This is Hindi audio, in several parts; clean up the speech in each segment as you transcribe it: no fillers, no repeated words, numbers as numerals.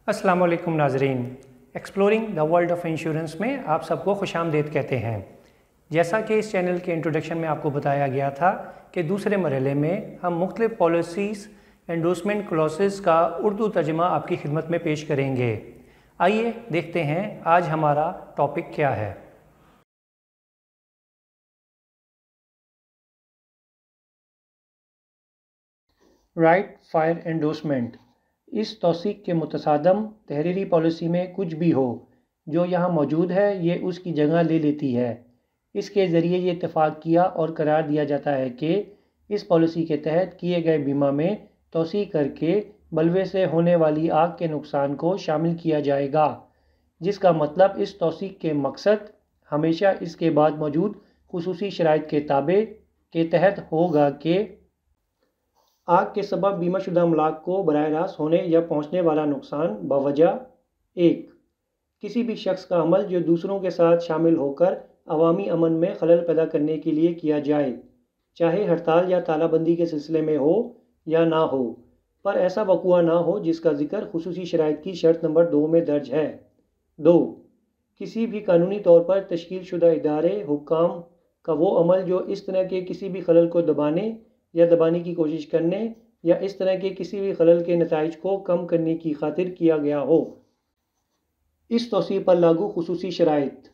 अस्सलाम वालेकुम नाजरीन, exploring the world of insurance में आप सबको खुशामदीद कहते हैं। जैसा कि इस चैनल के इंट्रोडक्शन में आपको बताया गया था कि दूसरे मरहले में हम मुख्तलिफ पॉलिसीज़ एंडोर्समेंट क्लॉसेस का उर्दू तर्जमा आपकी खिदमत में पेश करेंगे। आइए देखते हैं आज हमारा टॉपिक क्या है। Right fire endorsement. इस तौसीक के मुतसादम तहरीरी पॉलिसी में कुछ भी हो जो यहाँ मौजूद है ये उसकी जगह ले लेती है। इसके ज़रिए ये इत्तेफाक किया और करार दिया जाता है कि इस पॉलिसी के तहत किए गए बीमा में तौसी करके बलवे से होने वाली आग के नुकसान को शामिल किया जाएगा, जिसका मतलब इस तौसीक के मकसद हमेशा इसके बाद मौजूद खुसूसी शराइत के ताबे के तहत होगा कि आग के सबब बीमाशुदा अमलाक को बराह रास्त होने या पहुँचने वाला नुकसान बवजह एक किसी भी शख्स का अमल जो दूसरों के साथ शामिल होकर अवामी अमन में खलल पैदा करने के लिए किया जाए, चाहे हड़ताल या तालाबंदी के सिलसिले में हो या ना हो, पर ऐसा वक़ुआ ना हो जिसका जिक्र खुसूसी शराइत की शर्त नंबर 2 में दर्ज है। 2 किसी भी कानूनी तौर पर तश्कील शुदा इदारे हुक्काम का वो अमल जो इस तरह के किसी भी खलल को दबाने या दबाने की कोशिश करने या इस तरह के किसी भी खलल के नताइज को कम करने की खातिर किया गया हो। इस तौसीफ़ पर लागू खुसूसी शराइत।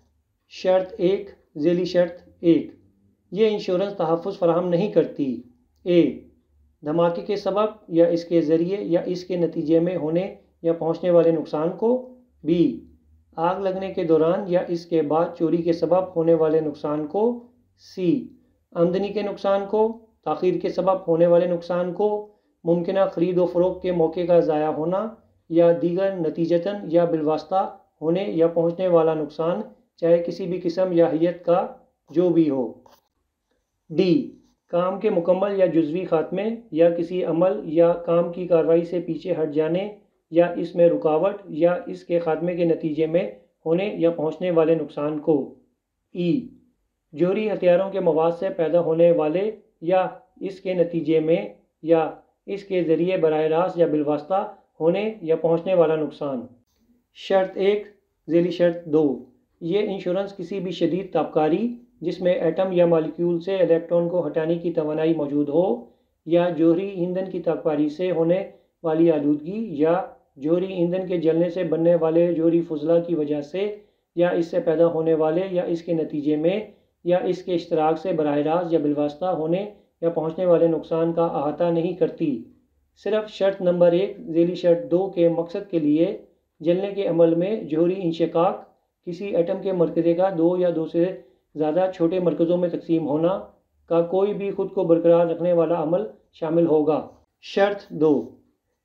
शर्त 1 ज़ेली शर्त 1 ये इंश्योरेंस तहफ़्फ़ुज़ फ़राहम नहीं करती। ए धमाके के सबब या इसके ज़रिए या इसके नतीजे में होने या पहुँचने वाले नुकसान को। बी आग लगने के दौरान या इसके बाद चोरी के सबब होने वाले नुकसान को। सी आमदनी के नुकसान को, ताख़ीर के सबब होने वाले नुकसान को, मुमकिना ख़रीद व फ़रोख्त के मौके का ज़ाया होना या दीगर नतीजतन या बिलवास्ता होने या पहुँचने वाला नुकसान, चाहे किसी भी किस्म या हैयत का जो भी हो। डी काम के मुकम्मल या जुज़वी ख़ात्मे या किसी अमल या काम की कार्रवाई से पीछे हट जाने या इसमें रुकावट या इसके ख़ात्मे के नतीजे में होने या पहुँचने वाले नुकसान को। ई जोहरी हथियारों के मवाद से पैदा होने वाले या इसके नतीजे में या इसके ज़रिए बराह रास्त या बिलवास्ता होने या पहुँचने वाला नुकसान। शर्त 1 ज़ेली शर्त 2 ये इंश्योरेंस किसी भी शदीद तापकारी जिसमें एटम या मालिक्यूल से इलेक्ट्रॉन को हटाने की तवानाई मौजूद हो या जोहरी ईंधन की तापकारी से होने वाली आलूदगी या जोहरी ईंधन के जलने से बनने वाले जोहरी फुजला की वजह से या इससे पैदा होने वाले या इसके नतीजे में या इसके इश्तराक से बराह रास्त या बिलवास्ता होने या पहुँचने वाले नुकसान का अहाता नहीं करती। सिर्फ शर्त नंबर 1 ज़ेली शर्त 2 के मकसद के लिए जलने के अमल में जोहरी इंशिकाक किसी एटम के मरकज़े का 2 या 2 से ज़्यादा छोटे मरकज़ों में तकसीम होना का कोई भी खुद को बरकरार रखने वाला अमल शामिल होगा। शर्त 2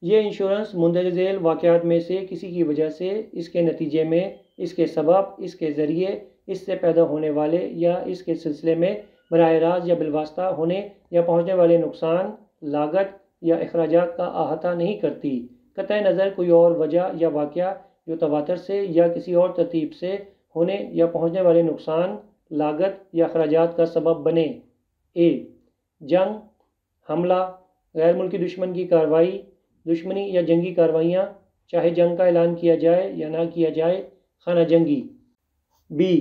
ये इंश्योरेंस मुंदरज झेल वाक़यात में से किसी की वजह से, इसके नतीजे में, इसके सबब, इसके ज़रिए, इससे पैदा होने वाले या इसके सिलसिले में बराह रास्त या बिलवास्ता होने या पहुँचने वाले नुकसान, लागत या अखराजात का अहाता नहीं करती, कतई नज़र कोई और वजह या वाक़या जो तवातर से या किसी और तरतीब से होने या पहुँचने वाले नुकसान, लागत या अखराजात का सबब बने। ए जंग, हमला, गैर मुल्की दुश्मन की कार्रवाई, दुश्मनी या जंगी कार्रवाइयाँ, चाहे जंग का ऐलान किया जाए या ना किया जाए, खाना जंगी। बी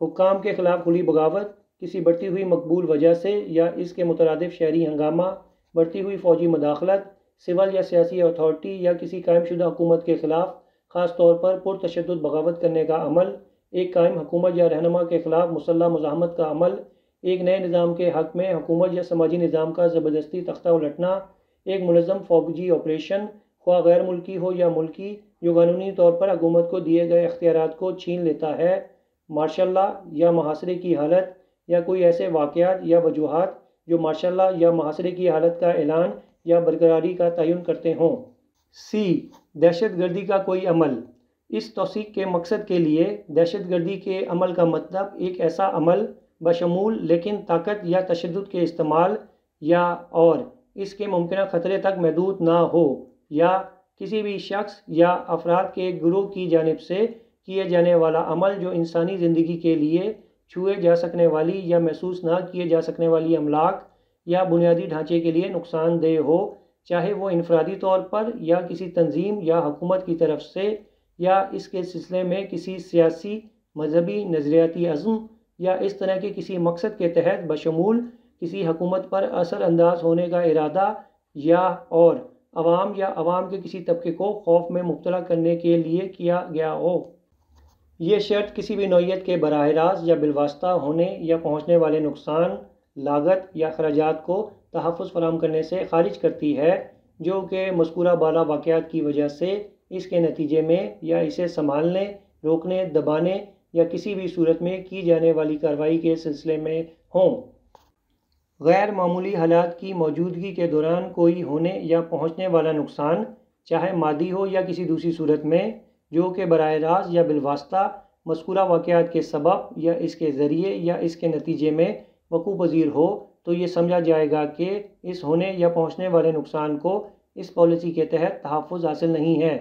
हुक्काम के ख़िलाफ़ खुली बगावत किसी बढ़ती हुई मकबूल वजह से या इसके मुतरादिफ शहरी हंगामा, बढ़ती हुई फ़ौजी मदाखलत, सिविल या सियासी अथॉरिटी या किसी कायमशुदा हुकूमत के ख़िलाफ़ ख़ास तौर पर पुरतशद्दुद बगावत करने का अमल, एक कायम हुकूमत या रहनुमा के ख़िलाफ़ मुसल्लह मुज़ाहमत का अमल, एक नए निज़ाम के हक़ में हुकूमत या समाजी निज़ाम का ज़बरदस्ती तख्ता उलटना, एक मुनज़्ज़म फ़ौजी ऑपरेशन ख्वाह गैर मुल्की हो या मुल्की जो कानूनी तौर पर हुकूमत को दिए गए इख्तियारात को छीन लेता है, मार्शल लॉ या मुहासरे की हालत या कोई ऐसे वाक़यात या वजूहात जो मार्शल लॉ या मुहासरे की हालत का ऐलान या बरकरारी का तयन करते हों। सी दहशतगर्दी का कोई अमल। इस तौसीक़ के मकसद के लिए दहशतगर्दी के अमल का मतलब एक ऐसा अमल बशमूल लेकिन ताकत या तशद्दुद के इस्तेमाल या और इसके मुमकिन ख़तरे तक महदूद ना हो या किसी भी शख्स या अफराद के गिरोह की जानिब से किए जाने वाला अमल जो इंसानी ज़िंदगी के लिए छुए जा सकने वाली या महसूस ना किए जा सकने वाली अमलाक या बुनियादी ढांचे के लिए नुकसानदेह हो चाहे वो इनफरादी तौर पर या किसी तंजीम या हुकूमत की तरफ से, या इसके सिलसिले में किसी सियासी, मजहबी, नज़रियाती अज़्म या इस तरह के किसी मकसद के तहत बशमूल किसी हुकूमत पर असर अंदाज होने का इरादा, या और अवाम या अवाम के किसी तबके को खौफ में मुब्तला करने के लिए किया गया हो। ये शर्त किसी भी नौइयत के बराह रास्त या बिलवास्ता होने या पहुँचने वाले नुकसान, लागत या खराजात को तहफ़्फ़ुज़ फराहम करने से खारिज करती है, जो कि मज़कूरा बाला वाक़यात की वजह से, इसके नतीजे में या इसे संभालने, रोकने, दबाने या किसी भी सूरत में की जाने वाली कार्रवाई के सिलसिले में हों। गैर मामूली हालात की मौजूदगी के दौरान कोई होने या पहुँचने वाला नुकसान, चाहे मादी हो या किसी दूसरी सूरत में, जो कि बराह रास्त या बिलवास्ता मज़कूरा वाक़यात के सबब या इसके ज़रिए या इसके नतीजे में वक़ूअ पज़ीर हो, तो ये समझा जाएगा कि इस होने या पहुँचने वाले नुकसान को इस पॉलिसी के तहत तहफ़्फ़ुज़ हासिल नहीं है,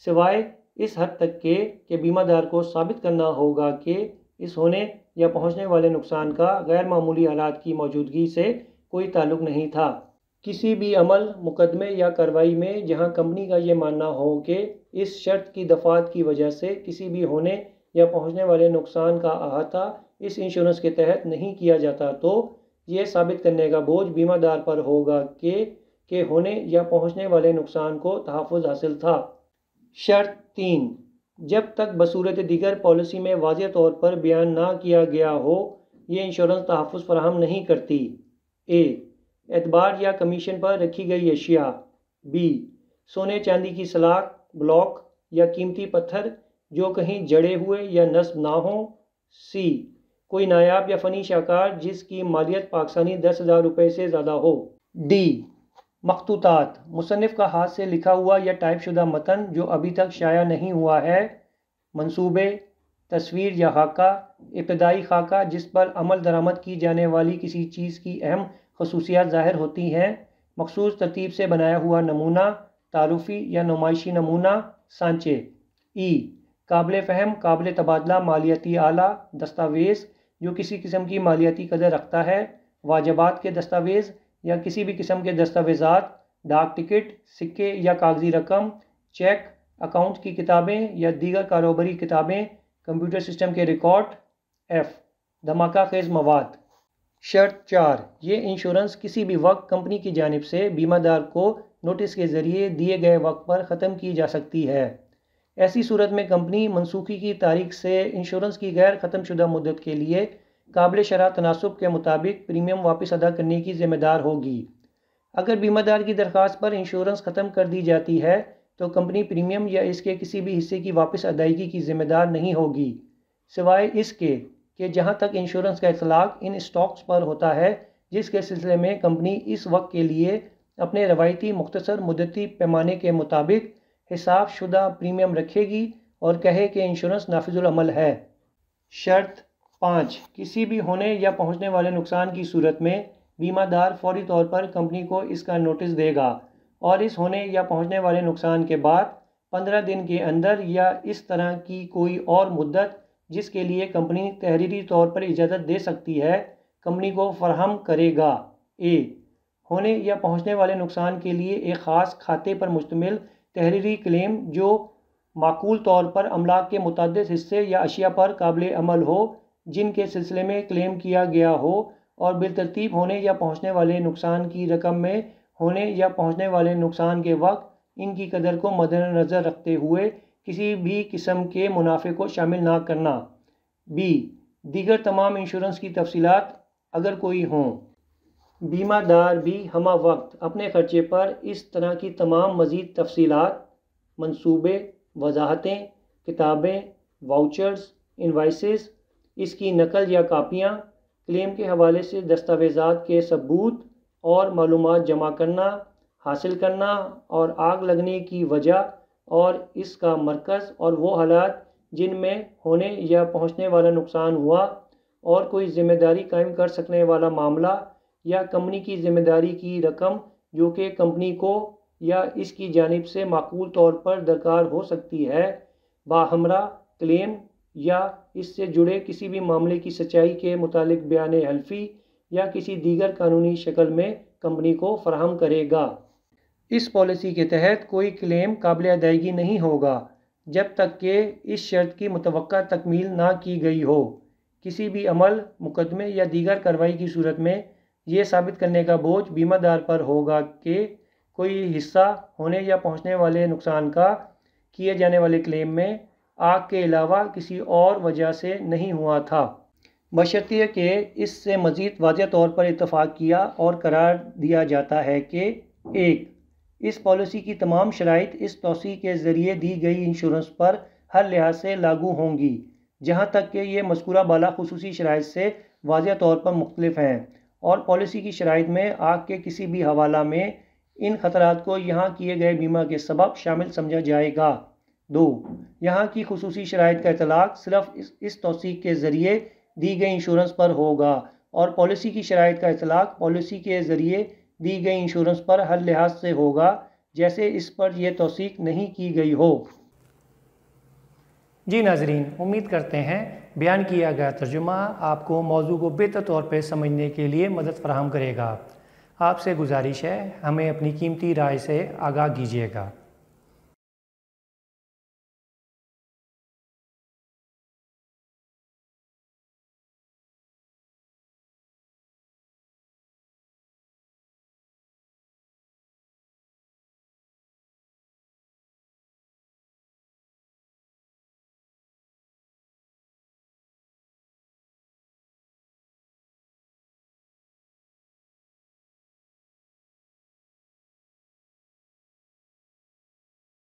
सिवाय इस हद तक के बीमादार को साबित करना होगा कि इस होने या पहुँचने वाले नुकसान का गैर मामूली हालात की मौजूदगी से कोई ताल्लुक़ नहीं था। किसी भी अमल, मुकदमे या कार्रवाई में जहाँ कंपनी का ये मानना हो कि इस शर्त की दफ़ात की वजह से किसी भी होने या पहुँचने वाले नुकसान का अहाता इस इंश्योरेंस के तहत नहीं किया जाता, तो ये साबित करने का बोझ बीमादार पर होगा कि होने या पहुँचने वाले नुकसान को तहफ़्फ़ुज़ हासिल था। शर्त 3, जब तक बसूरत दीगर पॉलिसी में वाज़ेह तौर पर बयान ना किया गया हो, ये इंश्योरेंस तहफ़्फ़ुज़ फराहम नहीं करती। ए, एतबार या कमीशन पर रखी गई अशिया। बी, सोने चांदी की सलाख, ब्लॉक या कीमती पत्थर जो कहीं जड़े हुए या नस्ब ना हो। सी, कोई नायाब या फ़नी शाहकार जिसकी मालियत पाकिस्तानी 10,000 रुपये से ज़्यादा हो। डी, मखतूतात, मुसन्निफ़ का हाथ से लिखा हुआ या टाइपशुदा मतन जो अभी तक शाया नहीं हुआ है। मंसूबे, तस्वीर या खाका, इब्तदाई खाका जिस पर अमल दरामद की जाने वाली किसी चीज़ की अहम खसूसियात ज़ाहिर होती हैं। मखसूस तरतीब से बनाया हुआ नमूना, तारुफ़ी या नुमाइशी नमूना, सांचे। ई, काबिल फ़हम, काबिल तबादला मालियाती आला दस्तावेज़ जो किसी किस्म की मालियाती कदर रखता है। वाजबात के दस्तावेज़ या किसी भी किस्म के दस्तावेज़ात, डाक टिकट, सिक्के या कागज़ी रकम, चेक, अकाउंट की किताबें या दीगर कारोबारी किताबें, कंप्यूटर सिस्टम के रिकॉर्ड। एफ़, धमाका खेज़ मवाद। शर्त 4, ये इंश्योरेंस किसी भी वक्त कंपनी की जानिब से बीमादार को नोटिस के ज़रिए दिए गए वक्त पर ख़त्म की जा सकती है। ऐसी सूरत में कंपनी मनसूखी की तारीख से इंश्योरेंस की गैर ख़त्मशुदा मुद्दत के लिए काबिल शरह तनासुब के मुताबिक प्रीमियम वापस अदा करने की ज़िम्मेदार होगी। अगर बीमादार की दरख्वास्त पर इंश्योरेंस ख़त्म कर दी जाती है, तो कंपनी प्रीमियम या इसके किसी भी हिस्से की वापस अदायगी की ज़िम्मेदार नहीं होगी, सिवाय इसके कि जहां तक इंश्योरेंस का इतलाक इन स्टॉक्स पर होता है जिसके सिलसिले में कंपनी इस वक्त के लिए अपने रवायती मुख्तसर मुद्दती पैमाने के मुताबिक हिसाब शुदा प्रीमियम रखेगी और कहे कि इंश्योरेंस नाफिजुल अमल है। शर्त 5, किसी भी होने या पहुंचने वाले नुकसान की सूरत में बीमादार फौरी तौर पर कंपनी को इसका नोटिस देगा और इस होने या पहुंचने वाले नुकसान के बाद 15 दिन के अंदर या इस तरह की कोई और मुद्दत जिसके लिए कंपनी तहरीरी तौर पर इजाज़त दे सकती है, कंपनी को फराहम करेगा। ए, होने या पहुंचने वाले नुकसान के लिए एक ख़ास खाते पर मुश्तमिल तहरीरी क्लेम जो माकूल तौर पर अमलाक के मुतअद्दिद हिस्से या अशिया पर काबिल अमल हो जिनके सिलसिले में क्लेम किया गया हो, और बिलतरतीब होने या पहुंचने वाले नुकसान की रकम में होने या पहुंचने वाले नुकसान के वक्त इनकी कदर को मद्देनज़र रखते हुए किसी भी किस्म के मुनाफे को शामिल ना करना। बी, दीगर तमाम इंश्योरेंस की तफसीलात अगर कोई हों। बीमादार भी हमा वक्त अपने ख़र्चे पर इस तरह की तमाम मज़ीद तफसीलात, मंसूबे, वजाहतें, किताबें, वाउचर्स, इनवाइसेस, इसकी नकल या कापियाँ, क्लेम के हवाले से दस्तावेज़ात के सबूत और मालूमात जमा करना, हासिल करना और आग लगने की वजह और इसका मरकज़ और वो हालात जिनमें होने या पहुंचने वाला नुकसान हुआ और कोई ज़िम्मेदारी कायम कर सकने वाला मामला या कंपनी की ज़िम्मेदारी की रकम जो कि कंपनी को या इसकी जानिब से माकूल तौर पर दरकार हो सकती है, बाहमरा क्लेम या इससे जुड़े किसी भी मामले की सच्चाई के मुतालिक बयान हल्फी या किसी दीगर कानूनी शक्ल में कंपनी को फराहम करेगा। इस पॉलिसी के तहत कोई क्लेम काबिल अदायगी नहीं होगा जब तक कि इस शर्त की मुतवक्का तकमील ना की गई हो। किसी भी अमल, मुकदमे या दीगर कार्रवाई की सूरत में ये साबित करने का बोझ बीमादार पर होगा कि कोई हिस्सा होने या पहुंचने वाले नुकसान का किए जाने वाले क्लेम में आग के अलावा किसी और वजह से नहीं हुआ था, बशर्ते कि इससे मज़ीद वाज़ेह तौर पर इत्तफ़ाक़ किया और करार दिया जाता है कि 1. इस पॉलिसी की तमाम शराइत इस तौसीक़ के ज़रिए दी गई इंश्योरेंस पर हर लिहाज से लागू होंगी, जहाँ तक कि ये मज़कूरा बाला खुसूसी शराइत से वाज़ेह तौर पर मुख्तलिफ हैं, और पॉलिसी की शराइत में आग के किसी भी हवाला में इन ख़तरात को यहाँ किए गए बीमा के सबब शामिल समझा जाएगा। 2. यहाँ की खुसूसी शराइत का इतलाक़ सिर्फ इस तौसीक़ के ज़रिए दी गई इंश्योरेंस पर होगा, और पॉलिसी की शराइत का इतलाक़ पॉलिसी के ज़रिए दी गई इंश्योरेंस पर हर लिहाज से होगा जैसे इस पर यह तौसीक़ नहीं की गई हो। जी नाज़रीन, उम्मीद करते हैं बयान किया गया तर्जुमा आपको मौजू को बेहतर तौर पर समझने के लिए मदद फराहम करेगा। आपसे गुजारिश है, हमें अपनी कीमती राय से आगाह कीजिएगा।